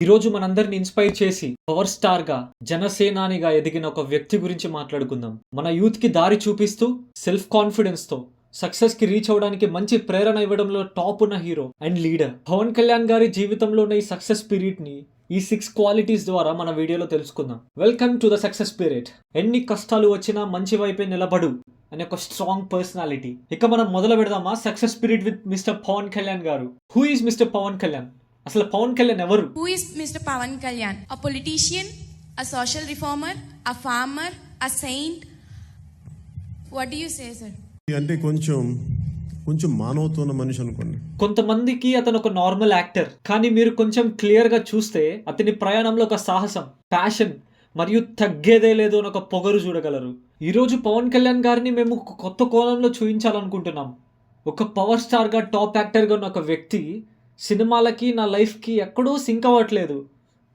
ఈరోజు మనందరిని ఇన్స్పైర్ చేసి power star గా జనసేనానిగా ఎదిగిన ఒక వ్యక్తి గురించి మాట్లాడుకుందాం. మన యూత్ కి దారి చూపిస్తూ సెల్ఫ్ కాన్ఫిడెన్స్ తో సక్సెస్ కి రీచ్ అవడానికి మంచి ప్రేరణ ఇవ్వడంలో టాప్ ఉన్న hero and leader Pawan Kalyan గారి జీవితంలో ఉన్న ఈ సక్సెస్ స్పిరిట్ ని ఈ 6 క్వాలిటీస్ ద్వారా మన వీడియోలో తెలుసుకుందాం. Welcome to the success spirit. ఎన్ని కష్టాలు వచ్చినా మంచి వైపే నిలబడు అనే ఒక స్ట్రాంగ్ పర్సనాలిటీ. ఇక మనం మొదలు పెడదామా success spirit with mister Pavan Kalyan garu. Who is mister Pavan Kalyan? అసలు పవన్ కళ్యాణ్ ఎవరు? Who is Mr. Pawan Kalyan? A politician, a social reformer, a farmer, a saint. What do you say, sir? అంటే కొంచెం మానవత్వం ఉన్న మనిషి అనుకోండి. కొంతమందికి అతను ఒక నార్మల్ యాక్టర్, కానీ మీరు కొంచెం క్లియర్ గా చూస్తే అతని ప్రయాణంలో ఒక సాహసం, ప్యాషన్ మరియు తగ్గేదే లేదు అని ఒక పొగరు చూడగలరు. ఈరోజు పవన్ కళ్యాణ్ గారిని మేము ఒక కొత్త కోణంలో చూపించాలనుకుంటున్నాం. ఒక పవర్ స్టార్ గా, టాప్ యాక్టర్ గా ఉన్న ఒక వ్యక్తి సినిమాలకి నా లైఫ్కి ఎక్కడో సింక్ అవ్వట్లేదు.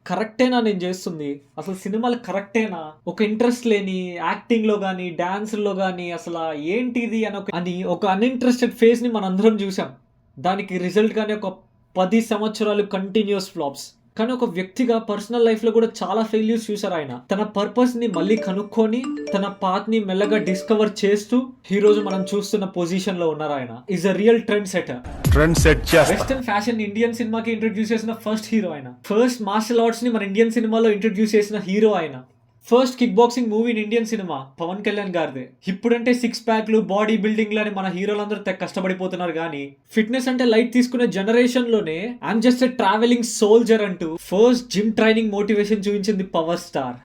కరెక్టేనా నేను చేస్తుంది? అసలు సినిమాలు కరెక్టేనా? ఒక ఇంట్రెస్ట్ లేని యాక్టింగ్లో కానీ డాన్స్లో కానీ అసలు ఏంటిది అని ఒక అన్ఇంట్రెస్టెడ్ ఫేస్ని మనందరం చూసాం. దానికి రిజల్ట్ కానీ ఒక 10 సంవత్సరాలు కంటిన్యూస్ ఫ్లాప్స్. కానీ ఒక వ్యక్తిగా పర్సనల్ లైఫ్ లో కూడా చాలా ఫెయిల్యూర్స్ చూసారు ఆయన. తన పర్పస్ ని మళ్ళీ కనుక్కొని తన పాత్ ని మెల్లగా డిస్కవర్ చేస్తూ ఈ రోజు మనం చూస్తున్న పొజిషన్ లో ఉన్నారు. ఆయన is a real trend setter. Western fashion Indian సినిమాకి ఇంట్రడ్యూస్ చేసిన ఫస్ట్ హీరో ఆయన. ఫస్ట్ మార్షల్ ఆర్ట్స్ ని మన ఇండియన్ సినిమాలో ఇంట్రడ్యూస్ చేసిన హీరో ఆయన. First kick boxing movie in Indian cinema Pavan Kalyan గారిదే. ఇప్పుడంటే 6 ప్యాక్లు, బాడీ బిల్డింగ్ లని మన హీరోలందరూ కష్టపడిపోతున్నారు. కానీ ఫిట్నెస్ అంటే లైట్ తీసుకునే జనరేషన్ లోనే I'm just a travelling soldier అంటూ ఫస్ట్ జిమ్ ట్రైనింగ్ మోటివేషన్ చూపించింది పవర్ స్టార్.